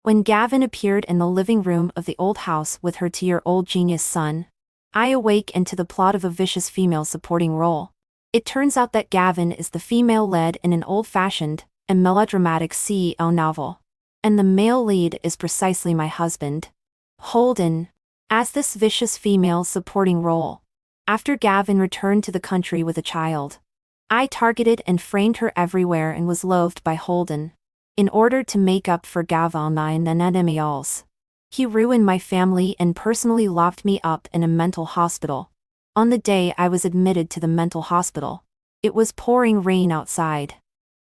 When Gavin appeared in the living room of the old house with her 2-year-old genius son, I awake into the plot of a vicious female supporting role. It turns out that Gavin is the female lead in an old-fashioned and melodramatic CEO novel. And the male lead is precisely my husband, Holden, as this vicious female supporting role. After Gavin returned to the country with a child, I targeted and framed her everywhere and was loathed by Holden. In order to make up for Gavin and the enemies, he ruined my family and personally locked me up in a mental hospital. On the day I was admitted to the mental hospital, it was pouring rain outside.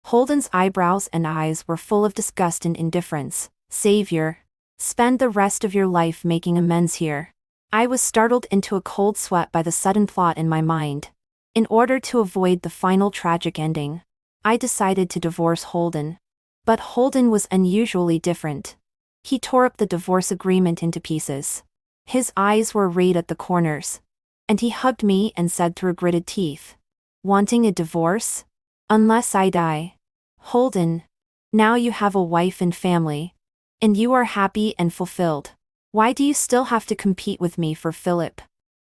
Holden's eyebrows and eyes were full of disgust and indifference. Savior, spend the rest of your life making amends here. I was startled into a cold sweat by the sudden plot in my mind. In order to avoid the final tragic ending, I decided to divorce Holden. But Holden was unusually different. He tore up the divorce agreement into pieces. His eyes were red at the corners. And he hugged me and said through gritted teeth, "Wanting a divorce? Unless I die. Holden, now you have a wife and family. And you are happy and fulfilled. Why do you still have to compete with me for Philip?"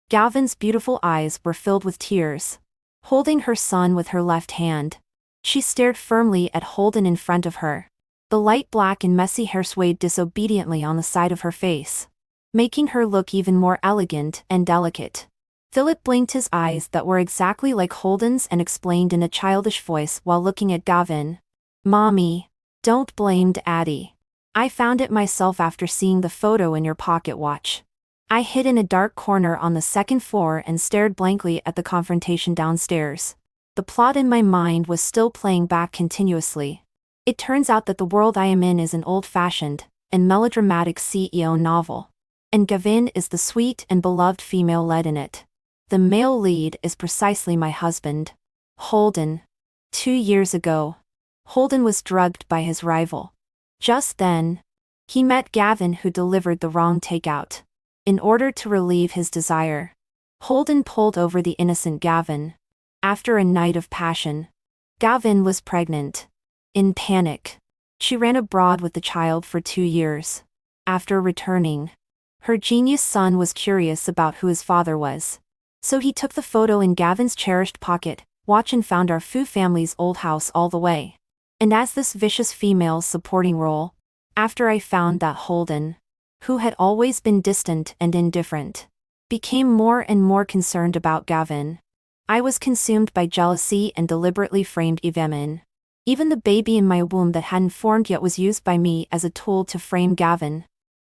Gavin's beautiful eyes were filled with tears. Holding her son with her left hand, she stared firmly at Holden in front of her. The light black and messy hair swayed disobediently on the side of her face, making her look even more elegant and delicate. Philip blinked his eyes that were exactly like Holden's and explained in a childish voice while looking at Gavin, "Mommy, don't blame Daddy. I found it myself after seeing the photo in your pocket watch." I hid in a dark corner on the second floor and stared blankly at the confrontation downstairs. The plot in my mind was still playing back continuously. It turns out that the world I am in is an old-fashioned and melodramatic CEO novel. And Gavin is the sweet and beloved female lead in it. The male lead is precisely my husband, Holden. 2 years ago, Holden was drugged by his rival. Just then, he met Gavin, who delivered the wrong takeout. In order to relieve his desire, Holden pulled over the innocent Gavin. After a night of passion, Gavin was pregnant. In panic, she ran abroad with the child for 2 years. After returning, her genius son was curious about who his father was. So he took the photo in Gavin's cherished pocket watch and found our Fu family's old house all the way. And as this vicious female supporting role, after I found that Holden, who had always been distant and indifferent, became more and more concerned about Gavin, I was consumed by jealousy and deliberately framed Gavin. Even the baby in my womb that hadn't formed yet was used by me as a tool to frame Gavin.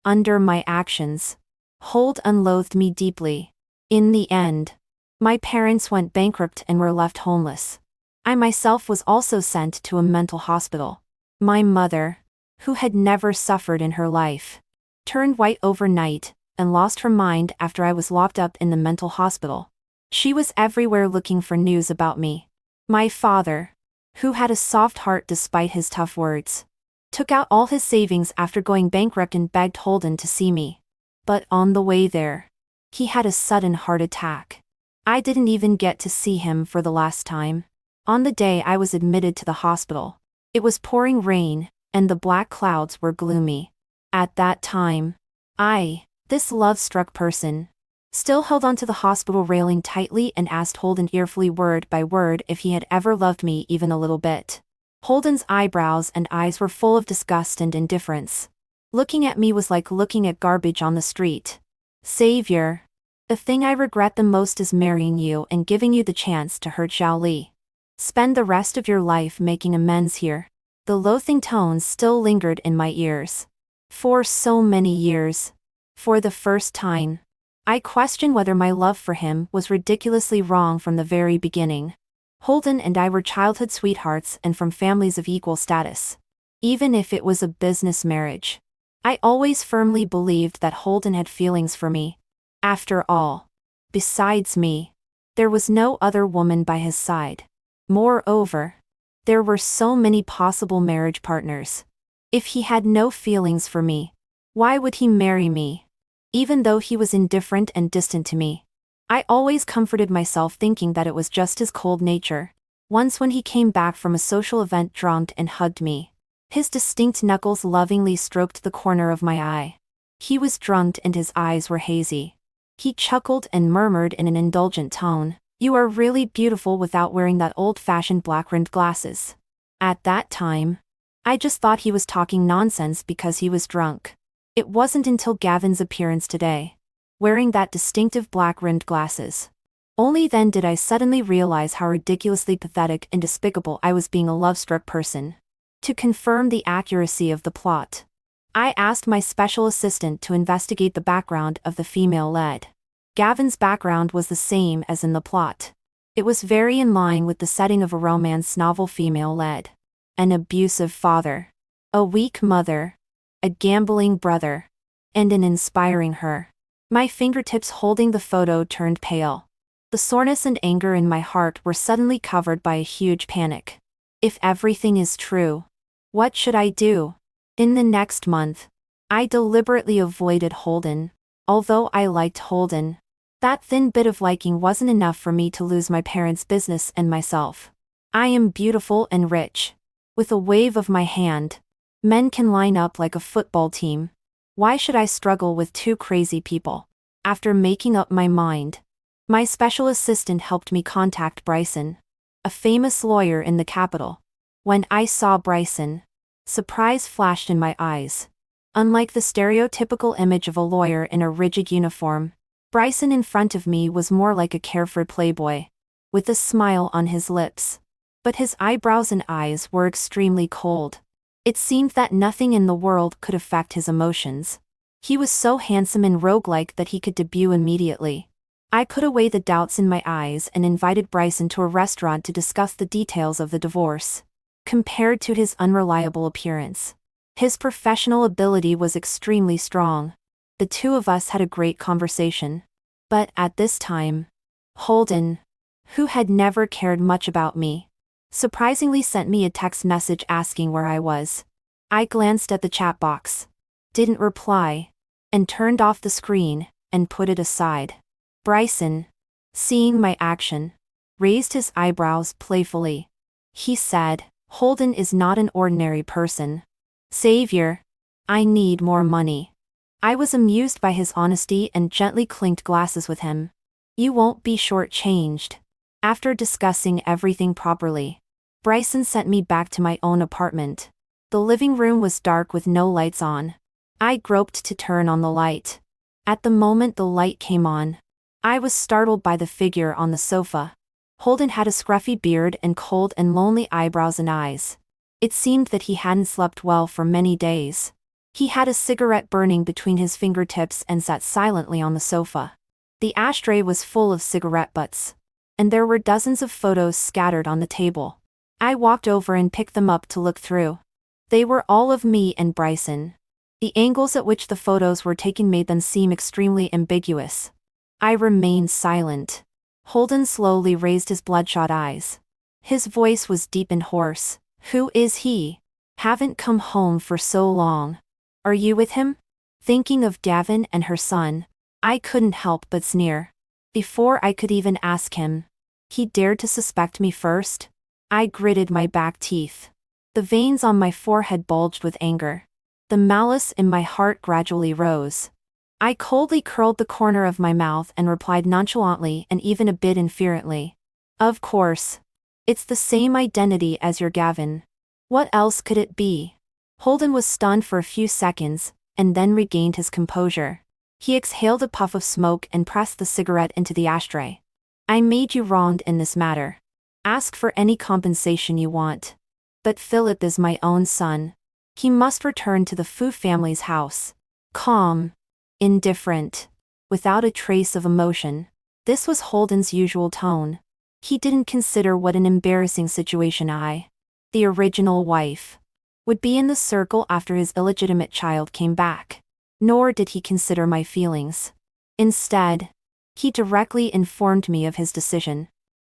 Under my actions, Holden loathed me deeply. In the end, my parents went bankrupt and were left homeless. I myself was also sent to a mental hospital. My mother, who had never suffered in her life, turned white overnight and lost her mind after I was locked up in the mental hospital. She was everywhere looking for news about me. My father, who had a soft heart despite his tough words, took out all his savings after going bankrupt and begged Holden to see me. But on the way there, he had a sudden heart attack. I didn't even get to see him for the last time. On the day I was admitted to the hospital, it was pouring rain, and the black clouds were gloomy. At that time, this love-struck person, still held onto the hospital railing tightly and asked Holden earfully word by word if he had ever loved me even a little bit. Holden's eyebrows and eyes were full of disgust and indifference. Looking at me was like looking at garbage on the street. "Savior, the thing I regret the most is marrying you and giving you the chance to hurt Zhao Li. Spend the rest of your life making amends here." The loathing tones still lingered in my ears. For so many years, for the first time, I questioned whether my love for him was ridiculously wrong from the very beginning. Holden and I were childhood sweethearts and from families of equal status. Even if it was a business marriage, I always firmly believed that Holden had feelings for me. After all, besides me, there was no other woman by his side. Moreover, there were so many possible marriage partners. If he had no feelings for me, why would he marry me? Even though he was indifferent and distant to me, I always comforted myself thinking that it was just his cold nature. Once when he came back from a social event drunk and hugged me, His distinct knuckles lovingly stroked the corner of my eye. He was drunk and his eyes were hazy. He chuckled and murmured in an indulgent tone, "You are really beautiful without wearing that old-fashioned black-rimmed glasses." At that time, I just thought he was talking nonsense because he was drunk. It wasn't until Gavin's appearance today, wearing that distinctive black-rimmed glasses. Only then did I suddenly realize how ridiculously pathetic and despicable I was being a love-struck person. To confirm the accuracy of the plot, I asked my special assistant to investigate the background of the female lead. Gavin's background was the same as in the plot. It was very in line with the setting of a romance novel. Female lead: an abusive father, a weak mother, a gambling brother, and an inspiring her. My fingertips holding the photo turned pale. The soreness and anger in my heart were suddenly covered by a huge panic. If everything is true, what should I do? In the next month, I deliberately avoided Holden. Although I liked Holden, that thin bit of liking wasn't enough for me to lose my parents' business and myself. I am beautiful and rich. With a wave of my hand, men can line up like a football team. Why should I struggle with two crazy people? After making up my mind, my special assistant helped me contact Bryson, a famous lawyer in the capital. When I saw Bryson, surprise flashed in my eyes. Unlike the stereotypical image of a lawyer in a rigid uniform, Bryson in front of me was more like a carefree playboy, with a smile on his lips. But his eyebrows and eyes were extremely cold. It seemed that nothing in the world could affect his emotions. He was so handsome and roguelike that he could debut immediately. I put away the doubts in my eyes and invited Bryson to a restaurant to discuss the details of the divorce. Compared to his unreliable appearance, his professional ability was extremely strong. The two of us had a great conversation. But at this time, Holden, who had never cared much about me, surprisingly sent me a text message asking where I was. I glanced at the chat box, didn't reply, and turned off the screen and put it aside. Bryson, seeing my action, raised his eyebrows playfully. He said, "Holden is not an ordinary person. Savior, I need more money." I was amused by his honesty and gently clinked glasses with him. "You won't be short-changed." After discussing everything properly, Bryson sent me back to my own apartment. The living room was dark with no lights on. I groped to turn on the light. At the moment the light came on, I was startled by the figure on the sofa. Holden had a scruffy beard and cold and lonely eyebrows and eyes. It seemed that he hadn't slept well for many days. He had a cigarette burning between his fingertips and sat silently on the sofa. The ashtray was full of cigarette butts, and there were dozens of photos scattered on the table. I walked over and picked them up to look through. They were all of me and Bryson. The angles at which the photos were taken made them seem extremely ambiguous. I remained silent. Holden slowly raised his bloodshot eyes. His voice was deep and hoarse. "Who is he? Haven't come home for so long. Are you with him?" Thinking of Gavin and her son, I couldn't help but sneer. Before I could even ask him, he dared to suspect me first? I gritted my back teeth. The veins on my forehead bulged with anger. The malice in my heart gradually rose. I coldly curled the corner of my mouth and replied nonchalantly and even a bit inferently, "Of course. It's the same identity as your Gavin. What else could it be?" Holden was stunned for a few seconds, and then regained his composure. He exhaled a puff of smoke and pressed the cigarette into the ashtray. "I made you wronged in this matter. Ask for any compensation you want. But Philip is my own son. He must return to the Fu family's house." Calm, indifferent, without a trace of emotion. This was Holden's usual tone. He didn't consider what an embarrassing situation I, the original wife, would be in the circle after his illegitimate child came back. Nor did he consider my feelings. Instead, he directly informed me of his decision.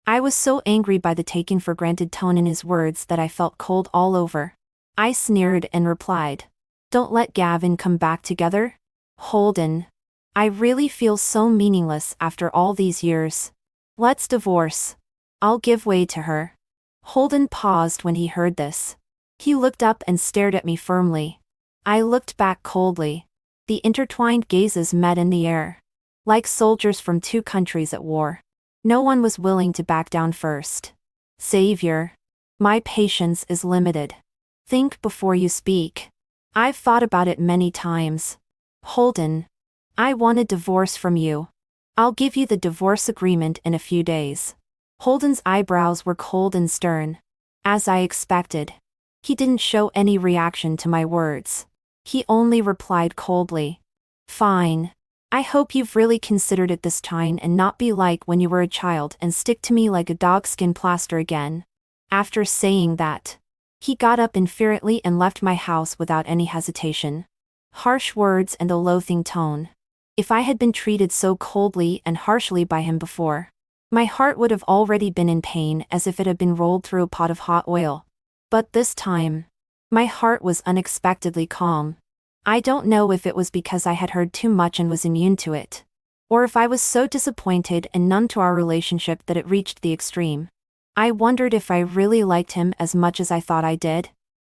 I was so angry by the taken-for-granted tone in his words that I felt cold all over. I sneered and replied, "Don't let Gavin come back together? Holden, I really feel so meaningless after all these years. Let's divorce. I'll give way to her." Holden paused when he heard this. He looked up and stared at me firmly. I looked back coldly. The intertwined gazes met in the air. Like soldiers from two countries at war. No one was willing to back down first. Savior. My patience is limited. Think before you speak. I've thought about it many times. Holden. I want a divorce from you. I'll give you the divorce agreement in a few days. Holden's eyebrows were cold and stern. As I expected. He didn't show any reaction to my words. He only replied coldly. Fine. I hope you've really considered it this time and not be like when you were a child and stick to me like a dogskin plaster again. After saying that, he got up infuriately and left my house without any hesitation. Harsh words and a loathing tone. If I had been treated so coldly and harshly by him before, my heart would have already been in pain as if it had been rolled through a pot of hot oil. But this time, my heart was unexpectedly calm. I don't know if it was because I had heard too much and was immune to it, or if I was so disappointed and numb to our relationship that it reached the extreme. I wondered if I really liked him as much as I thought I did.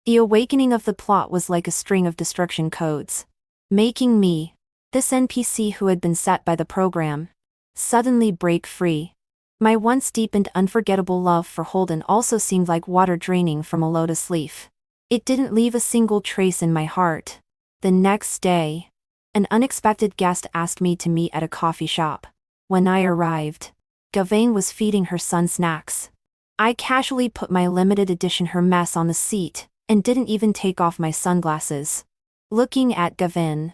The awakening of the plot was like a string of destruction codes, making me, this NPC who had been set by the program, suddenly break free. My once deep and unforgettable love for Holden also seemed like water draining from a lotus leaf. It didn't leave a single trace in my heart. The next day, an unexpected guest asked me to meet at a coffee shop. When I arrived, Gavain was feeding her son snacks. I casually put my limited edition Hermes on the seat, and didn't even take off my sunglasses. Looking at Gavain,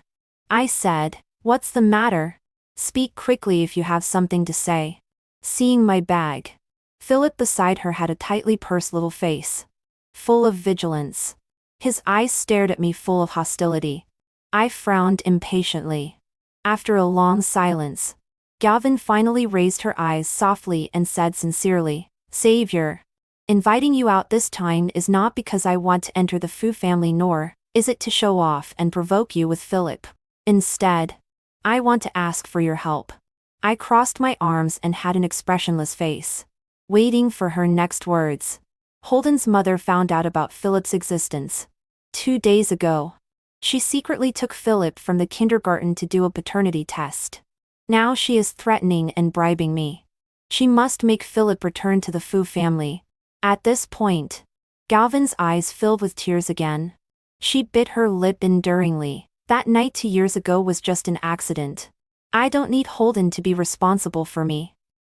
I said, "What's the matter? Speak quickly if you have something to say." Seeing my bag, Philip beside her had a tightly pursed little face, full of vigilance. His eyes stared at me full of hostility. I frowned impatiently. After a long silence, Gavin finally raised her eyes softly and said sincerely, "Savior, inviting you out this time is not because I want to enter the Fu family, nor is it to show off and provoke you with Philip. Instead, I want to ask for your help." I crossed my arms and had an expressionless face, waiting for her next words. Holden's mother found out about Philip's existence 2 days ago. She secretly took Philip from the kindergarten to do a paternity test. Now she is threatening and bribing me. She must make Philip return to the Fu family. At this point, Galvin's eyes filled with tears again. She bit her lip enduringly. That night 2 years ago was just an accident. I don't need Holden to be responsible for me.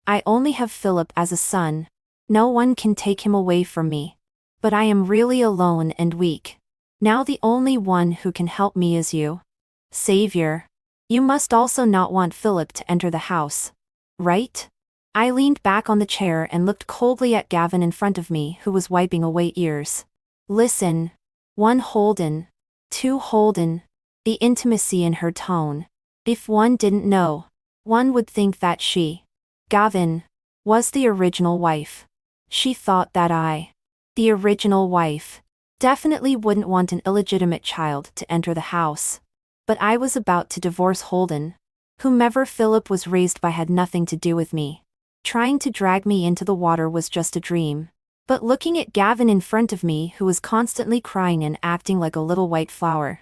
I only have Philip as a son. No one can take him away from me. But I am really alone and weak. Now the only one who can help me is you. Savior. You must also not want Philip to enter the house. Right? I leaned back on the chair and looked coldly at Gavin in front of me, who was wiping away ears. Listen. 1 Holden. 2 Holden. The intimacy in her tone. If one didn't know, one would think that she, Gavin, was the original wife. She thought that I, the original wife, definitely wouldn't want an illegitimate child to enter the house. But I was about to divorce Holden. Whomever Philip was raised by had nothing to do with me. Trying to drag me into the water was just a dream. But looking at Gavin in front of me, who was constantly crying and acting like a little white flower,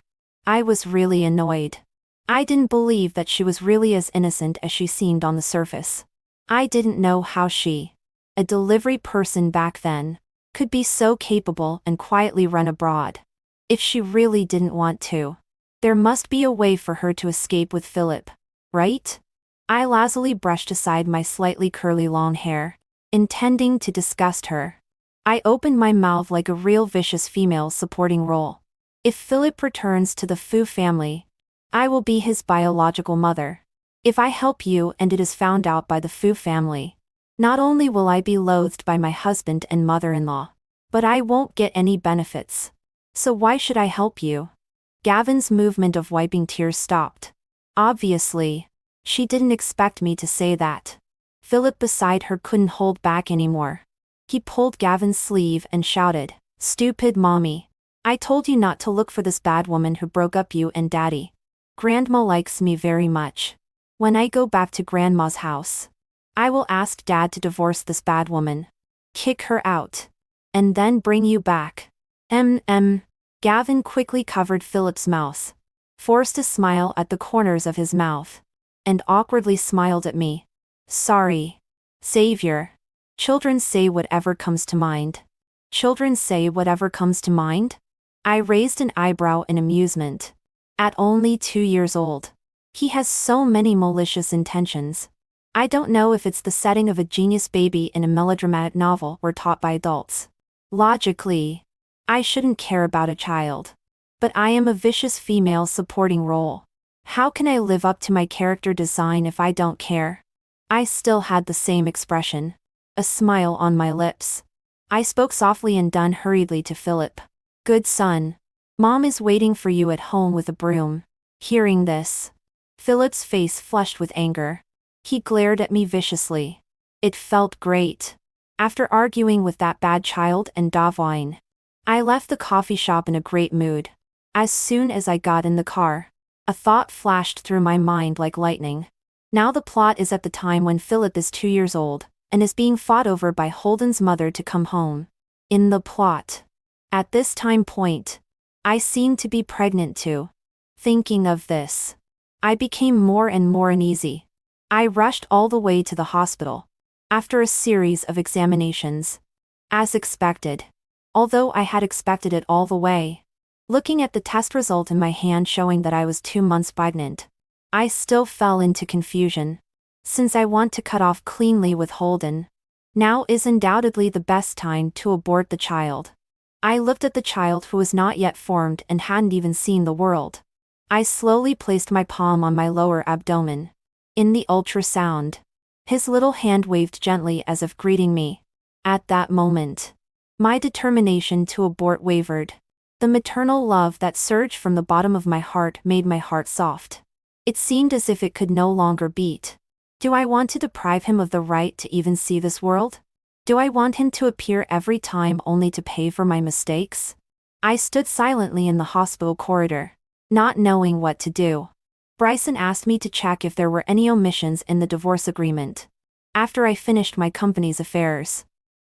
I was really annoyed. I didn't believe that she was really as innocent as she seemed on the surface. I didn't know how she, a delivery person back then, could be so capable and quietly run abroad. If she really didn't want to, there must be a way for her to escape with Philip, right? I lazily brushed aside my slightly curly long hair, intending to disgust her. I opened my mouth like a real vicious female supporting role. If Philip returns to the Fu family, I will be his biological mother. If I help you and it is found out by the Fu family, not only will I be loathed by my husband and mother-in-law, but I won't get any benefits. So why should I help you? Gavin's movement of wiping tears stopped. Obviously, she didn't expect me to say that. Philip beside her couldn't hold back anymore. He pulled Gavin's sleeve and shouted, "Stupid mommy. I told you not to look for this bad woman who broke up you and Daddy. Grandma likes me very much. When I go back to Grandma's house, I will ask Dad to divorce this bad woman. Kick her out. And then bring you back. Gavin quickly covered Philip's mouth, forced a smile at the corners of his mouth, and awkwardly smiled at me. Sorry. Savior. Children say whatever comes to mind. Children say whatever comes to mind? I raised an eyebrow in amusement. At only 2 years old. He has so many malicious intentions. I don't know if it's the setting of a genius baby in a melodramatic novel or taught by adults. Logically, I shouldn't care about a child. But I am a vicious female supporting role. How can I live up to my character design if I don't care? I still had the same expression. A smile on my lips. I spoke softly and done hurriedly to Philip. Good son. Mom is waiting for you at home with a broom. Hearing this, Philip's face flushed with anger. He glared at me viciously. It felt great. After arguing with that bad child and Davwine, I left the coffee shop in a great mood. As soon as I got in the car, a thought flashed through my mind like lightning. Now the plot is at the time when Philip is 2 years old, and is being fought over by Holden's mother to come home. In the plot. At this time point, I seemed to be pregnant too. Thinking of this, I became more and more uneasy. I rushed all the way to the hospital. After a series of examinations. As expected. Although I had expected it all the way. Looking at the test result in my hand showing that I was 2 months pregnant, I still fell into confusion. Since I want to cut off cleanly with Holden, now is undoubtedly the best time to abort the child. I looked at the child who was not yet formed and hadn't even seen the world. I slowly placed my palm on my lower abdomen. In the ultrasound, his little hand waved gently as if greeting me. At that moment, my determination to abort wavered. The maternal love that surged from the bottom of my heart made my heart soft. It seemed as if it could no longer beat. Do I want to deprive him of the right to even see this world? Do I want him to appear every time only to pay for my mistakes? I stood silently in the hospital corridor, not knowing what to do. Bryson asked me to check if there were any omissions in the divorce agreement. After I finished my company's affairs,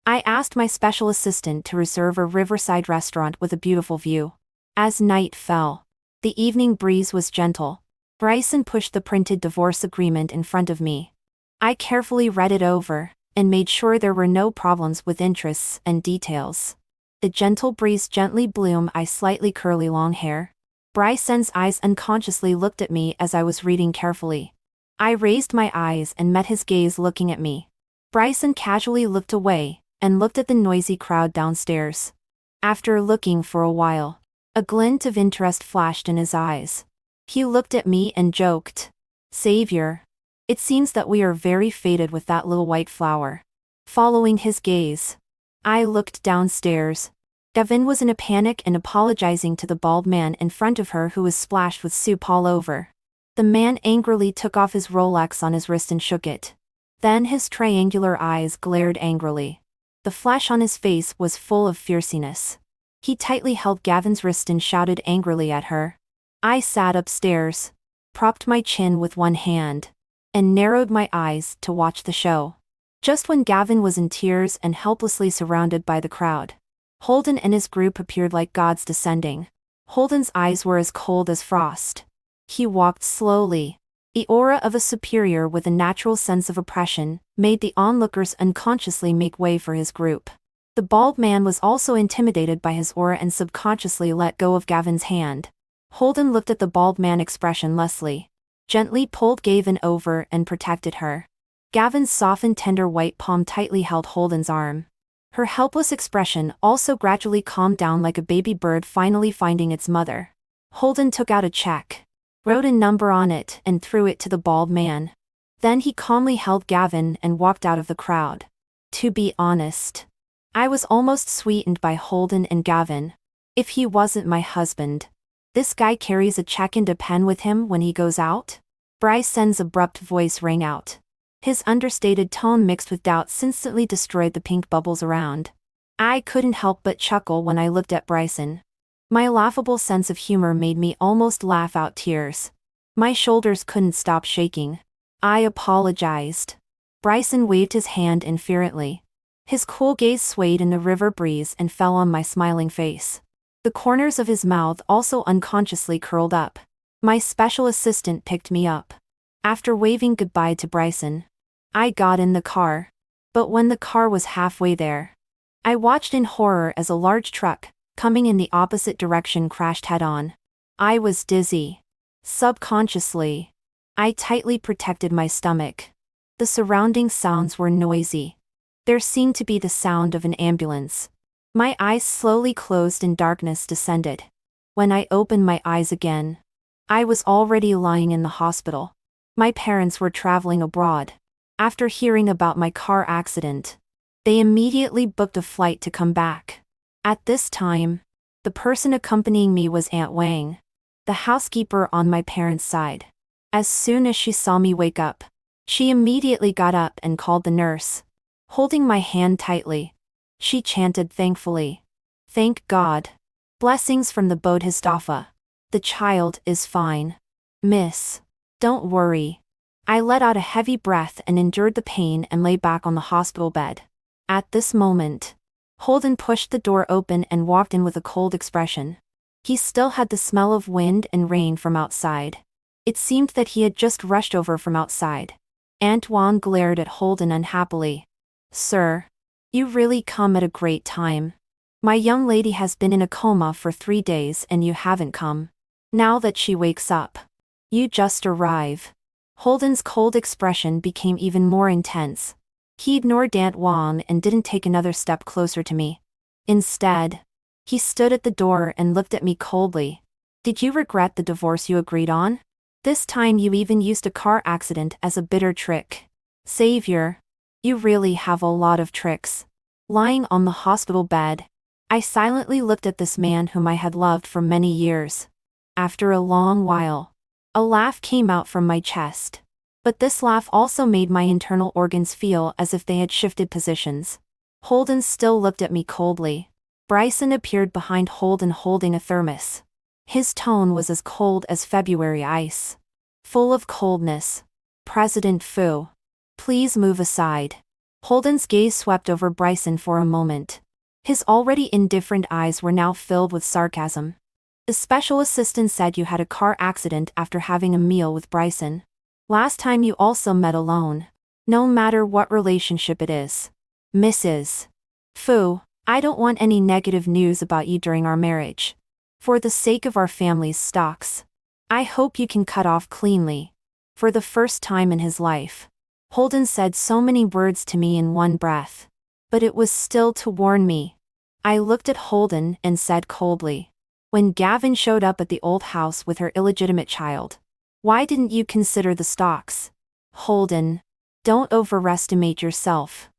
I asked my special assistant to reserve a riverside restaurant with a beautiful view. As night fell, the evening breeze was gentle. Bryson pushed the printed divorce agreement in front of me. I carefully read it over, and made sure there were no problems with interests and details. The gentle breeze gently blew my slightly curly long hair. Bryson's eyes unconsciously looked at me as I was reading carefully. I raised my eyes and met his gaze looking at me. Bryson casually looked away, and looked at the noisy crowd downstairs. After looking for a while, a glint of interest flashed in his eyes. He looked at me and joked. Savior. It seems that we are very fated with that little white flower. Following his gaze, I looked downstairs. Gavin was in a panic and apologizing to the bald man in front of her who was splashed with soup all over. The man angrily took off his Rolex on his wrist and shook it. Then his triangular eyes glared angrily. The flesh on his face was full of fierceness. He tightly held Gavin's wrist and shouted angrily at her. I sat upstairs, propped my chin with one hand, and narrowed my eyes to watch the show. Just when Gavin was in tears and helplessly surrounded by the crowd, Holden and his group appeared like gods descending. Holden's eyes were as cold as frost. He walked slowly. The aura of a superior with a natural sense of oppression made the onlookers unconsciously make way for his group. The bald man was also intimidated by his aura and subconsciously let go of Gavin's hand. Holden looked at the bald man expressionlessly, gently pulled Gavin over and protected her. Gavin's soft and tender white palm tightly held Holden's arm. Her helpless expression also gradually calmed down like a baby bird finally finding its mother. Holden took out a check, wrote a number on it and threw it to the bald man. Then he calmly held Gavin and walked out of the crowd. To be honest, I was almost sweetened by Holden and Gavin. If he wasn't my husband. This guy carries a check and a pen with him when he goes out? Bryson's abrupt voice rang out. His understated tone mixed with doubt instantly destroyed the pink bubbles around. I couldn't help but chuckle when I looked at Bryson. My laughable sense of humor made me almost laugh out tears. My shoulders couldn't stop shaking. I apologized. Bryson waved his hand indifferently. His cool gaze swayed in the river breeze and fell on my smiling face. The corners of his mouth also unconsciously curled up. My special assistant picked me up. After waving goodbye to Bryson, I got in the car. But when the car was halfway there, I watched in horror as a large truck, coming in the opposite direction, crashed head-on. I was dizzy. Subconsciously, I tightly protected my stomach. The surrounding sounds were noisy. There seemed to be the sound of an ambulance. My eyes slowly closed and darkness descended. When I opened my eyes again, I was already lying in the hospital. My parents were traveling abroad. After hearing about my car accident, they immediately booked a flight to come back. At this time, the person accompanying me was Aunt Wang, the housekeeper on my parents' side. As soon as she saw me wake up, she immediately got up and called the nurse. Holding my hand tightly, she chanted thankfully, "Thank God. Blessings from the Bodhisattva. The child is fine. Miss. Don't worry." I let out a heavy breath and endured the pain and lay back on the hospital bed. At this moment, Holden pushed the door open and walked in with a cold expression. He still had the smell of wind and rain from outside. It seemed that he had just rushed over from outside. Aunt Wang glared at Holden unhappily. "Sir, you really come at a great time. My young lady has been in a coma for 3 days and you haven't come. Now that she wakes up, you just arrive." Holden's cold expression became even more intense. He ignored Aunt Wang and didn't take another step closer to me. Instead, he stood at the door and looked at me coldly. "Did you regret the divorce you agreed on? This time you even used a car accident as a bitter trick. Savior, you really have a lot of tricks." Lying on the hospital bed, I silently looked at this man whom I had loved for many years. After a long while, a laugh came out from my chest. But this laugh also made my internal organs feel as if they had shifted positions. Holden still looked at me coldly. Bryson appeared behind Holden holding a thermos. His tone was as cold as February ice. Full of coldness. "President Fu, please move aside." Holden's gaze swept over Bryson for a moment. His already indifferent eyes were now filled with sarcasm. "The special assistant said you had a car accident after having a meal with Bryson. Last time you also met alone. No matter what relationship it is. Mrs. Fu, I don't want any negative news about you during our marriage. For the sake of our family's stocks, I hope you can cut off cleanly." For the first time in his life, Holden said so many words to me in one breath. But it was still to warn me. I looked at Holden and said coldly, "When Gavin showed up at the old house with her illegitimate child, why didn't you consider the stocks?" "Holden, don't overestimate yourself.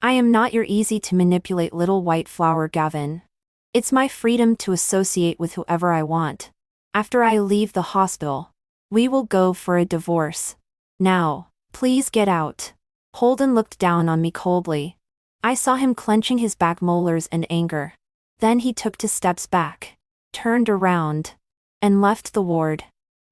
I am not your easy-to-manipulate little white flower Gavin. It's my freedom to associate with whoever I want. After I leave the hospital, we will go for a divorce. Now, please get out." Holden looked down on me coldly. I saw him clenching his back molars in anger. Then he took 2 steps back, turned around, and left the ward.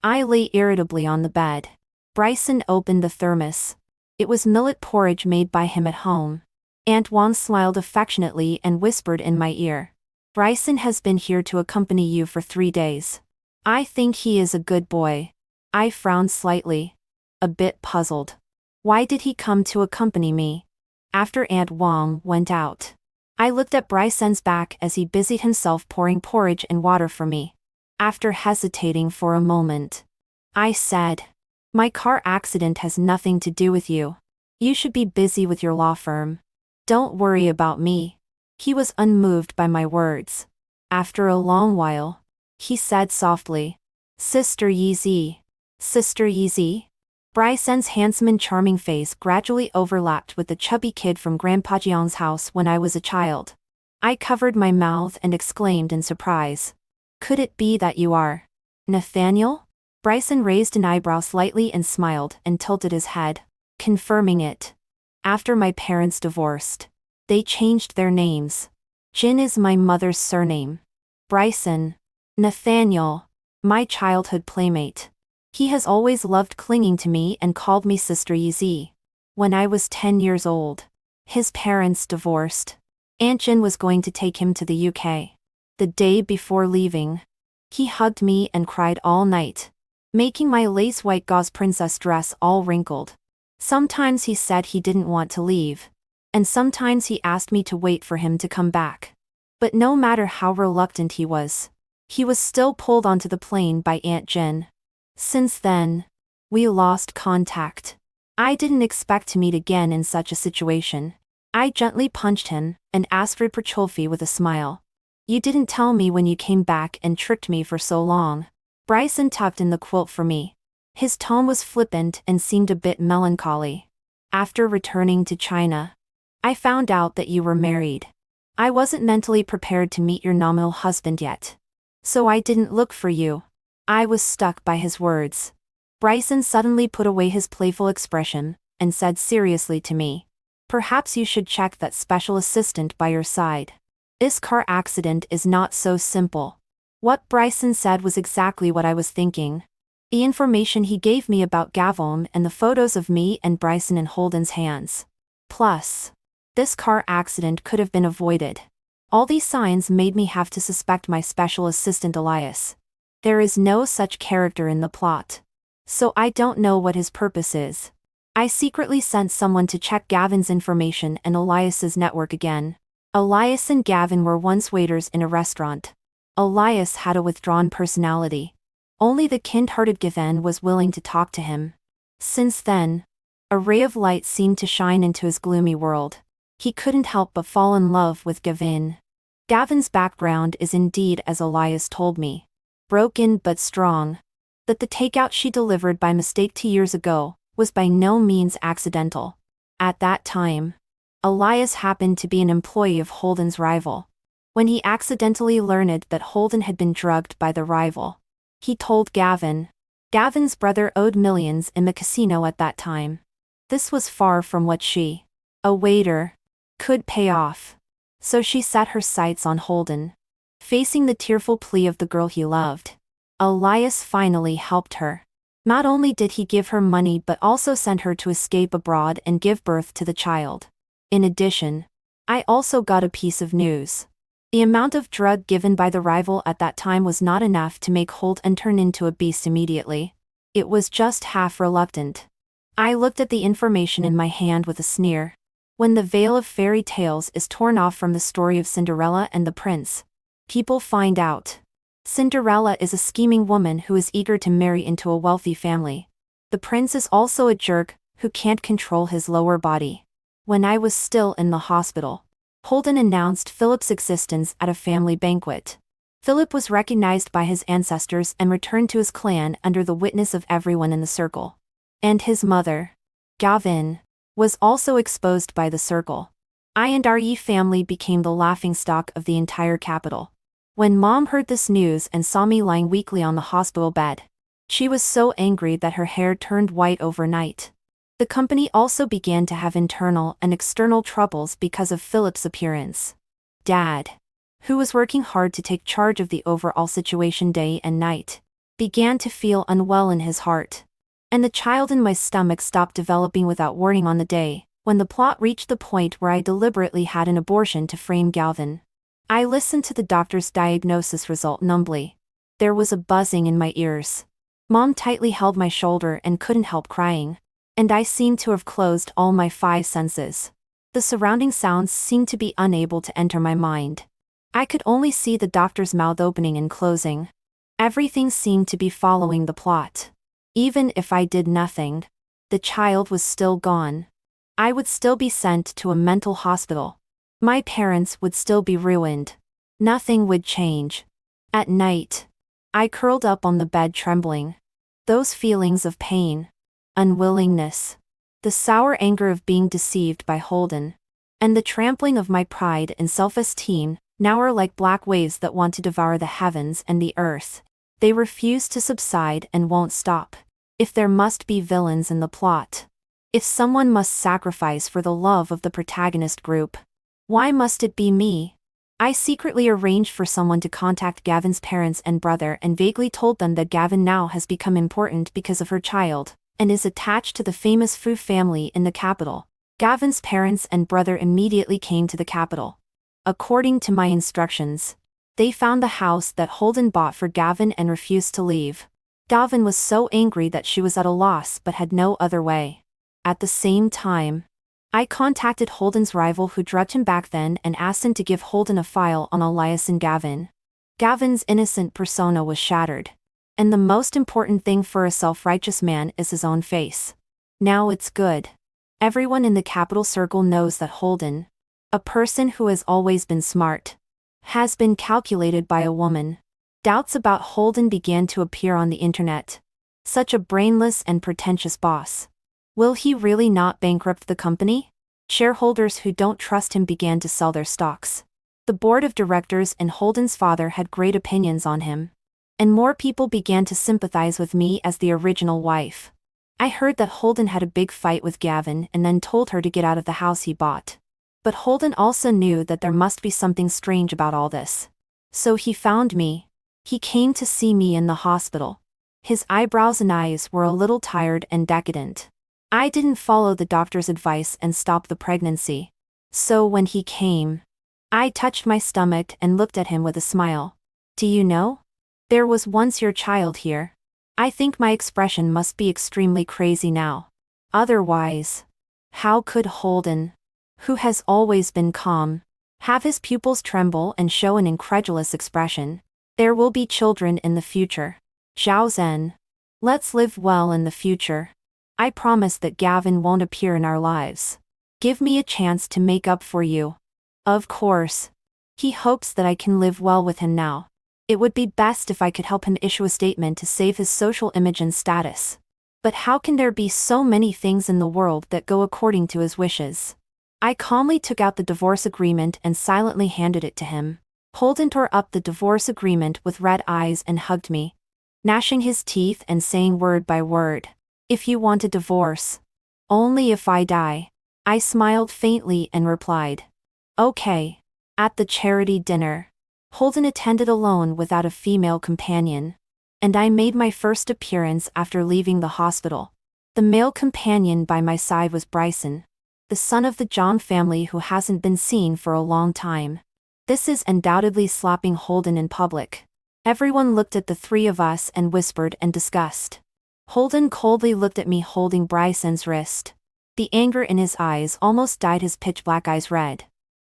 I lay irritably on the bed. Bryson opened the thermos. It was millet porridge made by him at home. Aunt Wang smiled affectionately and whispered in my ear, "Bryson has been here to accompany you for 3 days. I think he is a good boy." I frowned slightly, a bit puzzled. Why did he come to accompany me? After Aunt Wang went out, I looked at Bryson's back as he busied himself pouring porridge and water for me. After hesitating for a moment, I said, "My car accident has nothing to do with you. You should be busy with your law firm. Don't worry about me." He was unmoved by my words. After a long while, he said softly, "Sister Yeezy. Sister Yeezy?" Bryson's handsome and charming face gradually overlapped with the chubby kid from Grandpa Jiang's house when I was a child. I covered my mouth and exclaimed in surprise, "Could it be that you are Nathaniel?" Bryson raised an eyebrow slightly and smiled and tilted his head, confirming it. After my parents divorced, they changed their names. Jin is my mother's surname. Bryson. Nathaniel. My childhood playmate. He has always loved clinging to me and called me Sister Yeezy. When I was 10 years old, his parents divorced. Aunt Jin was going to take him to the UK. The day before leaving, he hugged me and cried all night, making my lace-white gauze princess dress all wrinkled. Sometimes he said he didn't want to leave, and sometimes he asked me to wait for him to come back. But no matter how reluctant he was still pulled onto the plane by Aunt Jin. Since then, we lost contact. I didn't expect to meet again in such a situation. I gently punched him and asked reproachfully with a smile. You didn't tell me when you came back and tricked me for so long. Bryson tucked in the quilt for me. His tone was flippant and seemed a bit melancholy. After returning to China, I found out that you were married. I wasn't mentally prepared to meet your nominal husband yet, so I didn't look for you. I was stuck by his words. Bryson suddenly put away his playful expression and said seriously to me, perhaps you should check that special assistant by your side. This car accident is not so simple. What Bryson said was exactly what I was thinking. The information he gave me about Gavin and the photos of me and Bryson in Holden's hands. Plus, this car accident could have been avoided. All these signs made me have to suspect my special assistant Elias. There is no such character in the plot, so I don't know what his purpose is. I secretly sent someone to check Gavin's information and Elias's network again. Elias and Gavin were once waiters in a restaurant. Elias had a withdrawn personality. Only the kind-hearted Gavin was willing to talk to him. Since then, a ray of light seemed to shine into his gloomy world. He couldn't help but fall in love with Gavin. Gavin's background is indeed as Elias told me. Broken but strong. That the takeout she delivered by mistake 2 years ago was by no means accidental. At that time, Elias happened to be an employee of Holden's rival. When he accidentally learned that Holden had been drugged by the rival, he told Gavin. Gavin's brother owed millions in the casino at that time. This was far from what she, a waiter, could pay off. So she set her sights on Holden. Facing the tearful plea of the girl he loved, Elias finally helped her. Not only did he give her money but also sent her to escape abroad and give birth to the child. In addition, I also got a piece of news. The amount of drug given by the rival at that time was not enough to make Holden turn into a beast immediately. It was just half reluctant. I looked at the information in my hand with a sneer. When the veil of fairy tales is torn off from the story of Cinderella and the prince, people find out. Cinderella is a scheming woman who is eager to marry into a wealthy family. The prince is also a jerk who can't control his lower body. When I was still in the hospital, Holden announced Philip's existence at a family banquet. Philip was recognized by his ancestors and returned to his clan under the witness of everyone in the circle. And his mother, Gavin, was also exposed by the circle. I and our family became the laughingstock of the entire capital. When Mom heard this news and saw me lying weakly on the hospital bed, she was so angry that her hair turned white overnight. The company also began to have internal and external troubles because of Philip's appearance. Dad, who was working hard to take charge of the overall situation day and night, began to feel unwell in his heart. And the child in my stomach stopped developing without warning on the day, when the plot reached the point where I deliberately had an abortion to frame Gavin. I listened to the doctor's diagnosis result numbly. There was a buzzing in my ears. Mom tightly held my shoulder and couldn't help crying. And I seemed to have closed all my 5 senses. The surrounding sounds seemed to be unable to enter my mind. I could only see the doctor's mouth opening and closing. Everything seemed to be following the plot. Even if I did nothing, the child was still gone. I would still be sent to a mental hospital. My parents would still be ruined. Nothing would change. At night, I curled up on the bed trembling. Those feelings of pain, unwillingness, the sour anger of being deceived by Holden, and the trampling of my pride and self-esteem now are like black waves that want to devour the heavens and the earth. They refuse to subside and won't stop. If there must be villains in the plot, if someone must sacrifice for the love of the protagonist group, why must it be me? I secretly arranged for someone to contact Gavin's parents and brother and vaguely told them that Gavin now has become important because of her child, and is attached to the famous Fu family in the capital. Gavin's parents and brother immediately came to the capital. According to my instructions, They found the house that Holden bought for Gavin and refused to leave. Gavin was so angry that she was at a loss but had no other way. At the same time, I contacted Holden's rival who drugged him back then and asked him to give Holden a file on Elias and Gavin. Gavin's innocent persona was shattered. And the most important thing for a self-righteous man is his own face. Now it's good. Everyone in the capital circle knows that Holden, a person who has always been smart, has been calculated by a woman. Doubts about Holden began to appear on the internet. Such a brainless and pretentious boss. Will he really not bankrupt the company? Shareholders who don't trust him began to sell their stocks. The board of directors and Holden's father had great opinions on him. And more people began to sympathize with me as the original wife. I heard that Holden had a big fight with Gavin and then told her to get out of the house he bought. But Holden also knew that there must be something strange about all this. So he found me. He came to see me in the hospital. His eyebrows and eyes were a little tired and decadent. I didn't follow the doctor's advice and stop the pregnancy. So when he came, I touched my stomach and looked at him with a smile. Do you know? There was once your child here. I think my expression must be extremely crazy now. Otherwise, how could Holden, who has always been calm, have his pupils tremble and show an incredulous expression? There will be children in the future. Zhao Zhen. Let's live well in the future. I promise that Gavin won't appear in our lives. Give me a chance to make up for you. Of course. He hopes that I can live well with him now. It would be best if I could help him issue a statement to save his social image and status. But how can there be so many things in the world that go according to his wishes? I calmly took out the divorce agreement and silently handed it to him. Holden tore up the divorce agreement with red eyes and hugged me, gnashing his teeth and saying word by word, "If you want a divorce, only if I die." I smiled faintly and replied, "Okay." At the charity dinner, Holden attended alone without a female companion, and I made my first appearance after leaving the hospital. The male companion by my side was Bryson, the son of the John family who hasn't been seen for a long time. This is undoubtedly slapping Holden in public. Everyone looked at the three of us and whispered and discussed. Holden coldly looked at me holding Bryson's wrist. The anger in his eyes almost dyed his pitch-black eyes red.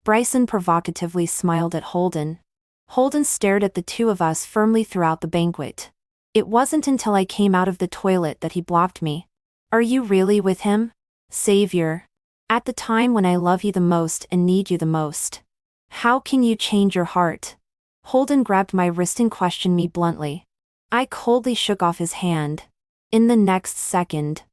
Bryson provocatively smiled at Holden. Holden stared at the two of us firmly throughout the banquet. It wasn't until I came out of the toilet that he blocked me. "Are you really with him, Savior? At the time when I love you the most and need you the most. How can you change your heart?" Holden grabbed my wrist and questioned me bluntly. I coldly shook off his hand. In the next second,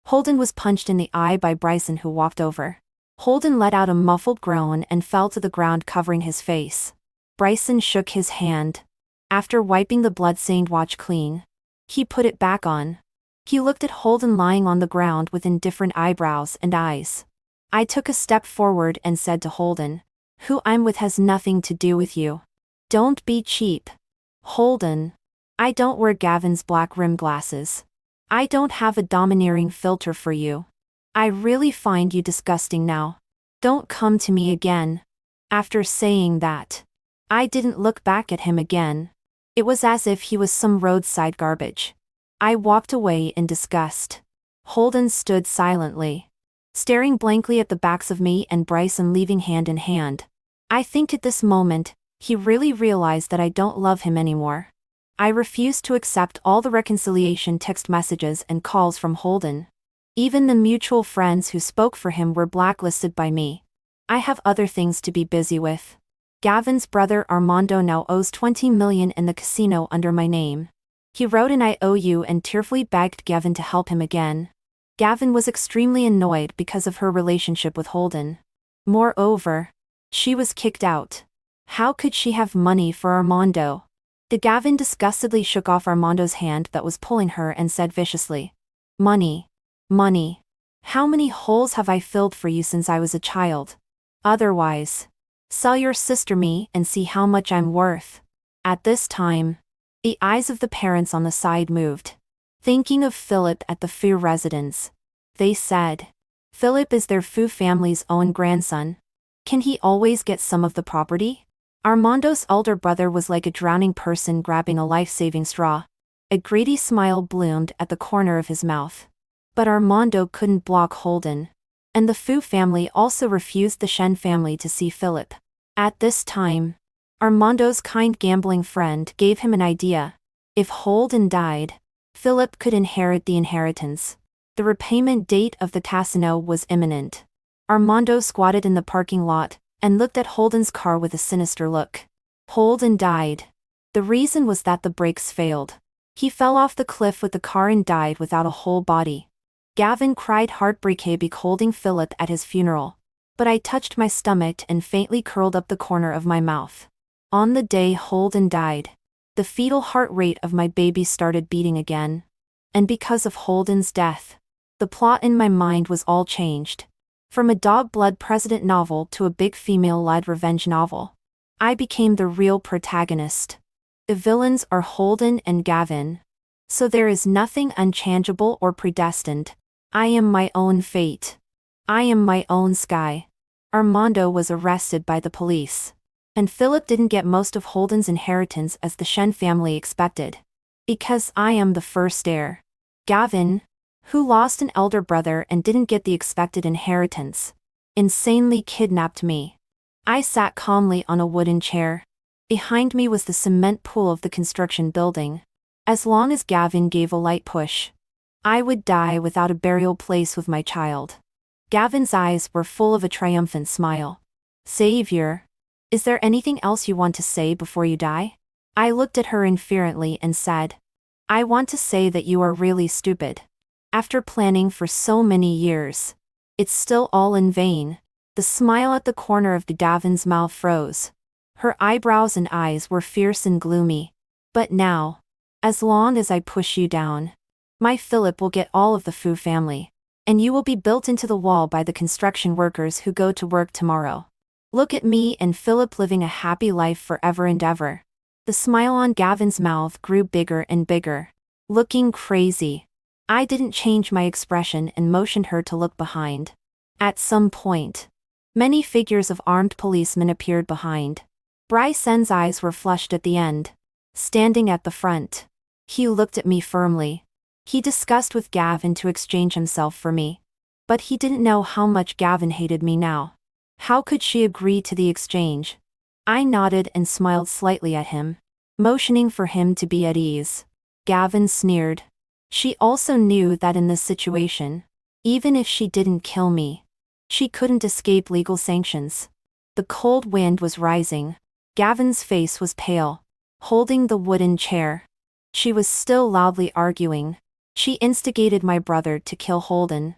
Holden was punched in the eye by Bryson, who walked over. Holden let out a muffled groan and fell to the ground, covering his face. Bryson shook his hand. After wiping the blood-stained watch clean, he put it back on. He looked at Holden lying on the ground with indifferent eyebrows and eyes. I took a step forward and said to Holden, "Who I'm with has nothing to do with you. Don't be cheap. Holden, I don't wear Gavin's black rim glasses. I don't have a domineering filter for you. I really find you disgusting now. Don't come to me again." After saying that, I didn't look back at him again. It was as if he was some roadside garbage. I walked away in disgust. Holden stood silently, staring blankly at the backs of me and Bryson leaving hand in hand. I think at this moment, he really realized that I don't love him anymore. I refused to accept all the reconciliation text messages and calls from Holden. Even the mutual friends who spoke for him were blacklisted by me. I have other things to be busy with. Gavin's brother Armando now owes $20 million in the casino under my name. He wrote an IOU and tearfully begged Gavin to help him again. Gavin was extremely annoyed because of her relationship with Holden. Moreover, she was kicked out. How could she have money for Armando? Gavin disgustedly shook off Armando's hand that was pulling her and said viciously, "Money. Money. How many holes have I filled for you since I was a child? Otherwise, sell your sister me and see how much I'm worth." At this time, the eyes of the parents on the side moved. Thinking of Philip at the Fu residence, they said, "Philip is their Fu family's own grandson. Can he always get some of the property?" Armando's elder brother was like a drowning person grabbing a life-saving straw. A greedy smile bloomed at the corner of his mouth. But Armando couldn't block Holden. And the Fu family also refused the Shen family to see Philip. At this time, Armando's kind gambling friend gave him an idea. If Holden died, Philip could inherit the inheritance. The repayment date of the casino was imminent. Armando squatted in the parking lot and looked at Holden's car with a sinister look. Holden died. The reason was that the brakes failed. He fell off the cliff with the car and died without a whole body. Gavin cried heartbreakably holding Philip at his funeral. But I touched my stomach and faintly curled up the corner of my mouth. On the day Holden died, the fetal heart rate of my baby started beating again. And because of Holden's death, the plot in my mind was all changed. From a dog-blood president novel to a big female-led revenge novel. I became the real protagonist. The villains are Holden and Gavin. So there is nothing unchangeable or predestined. I am my own fate. I am my own sky. Armando was arrested by the police. And Philip didn't get most of Holden's inheritance as the Shen family expected. Because I am the first heir. Gavin, who lost an elder brother and didn't get the expected inheritance, insanely kidnapped me. I sat calmly on a wooden chair. Behind me was the cement pool of the construction building. As long as Gavin gave a light push, I would die without a burial place with my child. Gavin's eyes were full of a triumphant smile. Savior, is there anything else you want to say before you die? I looked at her inferently and said, I want to say that you are really stupid. After planning for so many years, it's still all in vain. The smile at the corner of Gavin's mouth froze. Her eyebrows and eyes were fierce and gloomy. But now, as long as I push you down, my Philip will get all of the Fu family, and you will be built into the wall by the construction workers who go to work tomorrow. Look at me and Philip living a happy life forever and ever. The smile on Gavin's mouth grew bigger and bigger. Looking crazy. I didn't change my expression and motioned her to look behind. At some point, many figures of armed policemen appeared behind. Bryson's eyes were flushed at the end. Standing at the front, he looked at me firmly. He discussed with Gavin to exchange himself for me. But he didn't know how much Gavin hated me now. How could she agree to the exchange? I nodded and smiled slightly at him, motioning for him to be at ease. Gavin sneered. She also knew that in this situation, even if she didn't kill me, she couldn't escape legal sanctions. The cold wind was rising. Gavin's face was pale, holding the wooden chair. She was still loudly arguing. She instigated my brother to kill Holden.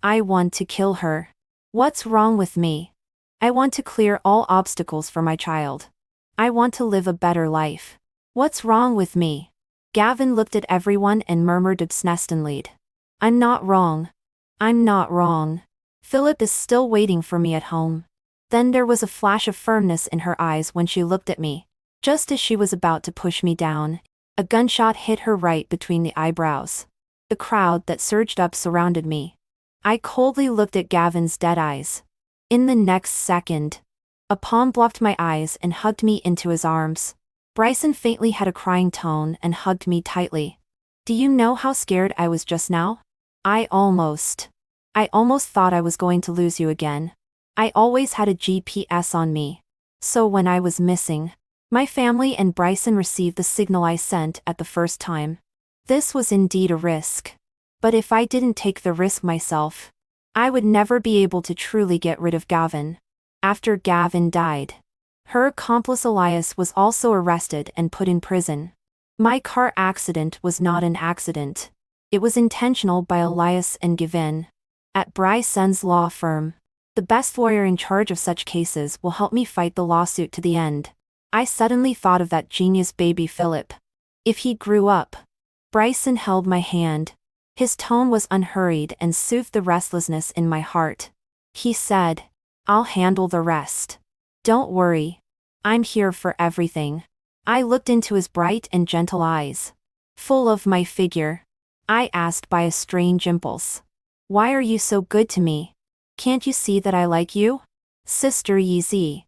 I want to kill her. What's wrong with me? I want to clear all obstacles for my child. I want to live a better life. What's wrong with me? Gavin looked at everyone and murmured obstinately. I'm not wrong. I'm not wrong. Philip is still waiting for me at home. Then there was a flash of firmness in her eyes when she looked at me. Just as she was about to push me down, a gunshot hit her right between the eyebrows. The crowd that surged up surrounded me. I coldly looked at Gavin's dead eyes. In the next second, a palm blocked my eyes and hugged me into his arms. Bryson faintly had a crying tone and hugged me tightly. Do you know how scared I was just now? I almost thought I was going to lose you again. I always had a GPS on me. So when I was missing, my family and Bryson received the signal I sent at the first time. This was indeed a risk. But if I didn't take the risk myself, I would never be able to truly get rid of Gavin. After Gavin died, her accomplice Elias was also arrested and put in prison. My car accident was not an accident. It was intentional by Elias and Gavin. At Bryson's law firm, the best lawyer in charge of such cases will help me fight the lawsuit to the end. I suddenly thought of that genius baby Philip. If he grew up. Bryson held my hand. His tone was unhurried and soothed the restlessness in my heart. He said, I'll handle the rest. Don't worry. I'm here for everything. I looked into his bright and gentle eyes. Full of my figure. I asked by a strange impulse. Why are you so good to me? Can't you see that I like you? Sister Yeezy.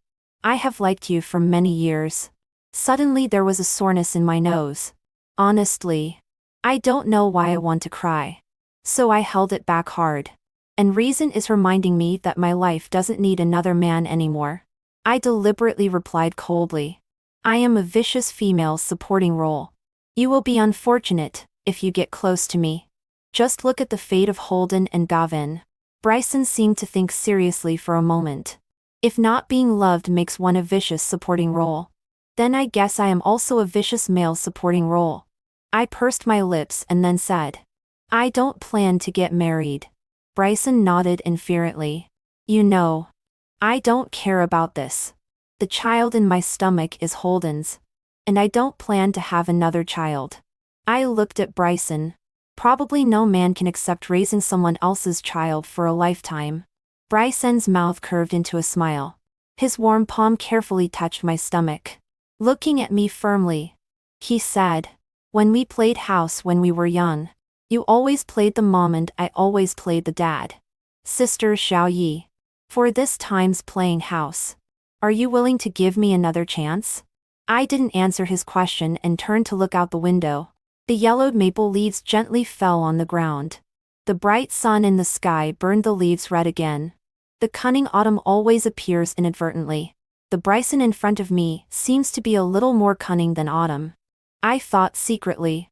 I have liked you for many years. Suddenly there was a soreness in my nose. Honestly, I don't know why I want to cry. So I held it back hard. And reason is reminding me that my life doesn't need another man anymore. I deliberately replied coldly. I am a vicious female supporting role. You will be unfortunate if you get close to me. Just look at the fate of Holden and Gavin. Bryson seemed to think seriously for a moment. If not being loved makes one a vicious supporting role, then I guess I am also a vicious male supporting role. I pursed my lips and then said, I don't plan to get married. Bryson nodded inferently. You know, I don't care about this. The child in my stomach is Holden's. And I don't plan to have another child. I looked at Bryson. Probably no man can accept raising someone else's child for a lifetime. Bryson's mouth curved into a smile. His warm palm carefully touched my stomach. Looking at me firmly, he said, when we played house when we were young, you always played the mom and I always played the dad. Sister Xiao Yi. For this time's playing house. Are you willing to give me another chance? I didn't answer his question and turned to look out the window. The yellowed maple leaves gently fell on the ground. The bright sun in the sky burned the leaves red again. The cunning autumn always appears inadvertently. The Bryson in front of me seems to be a little more cunning than autumn. I thought secretly.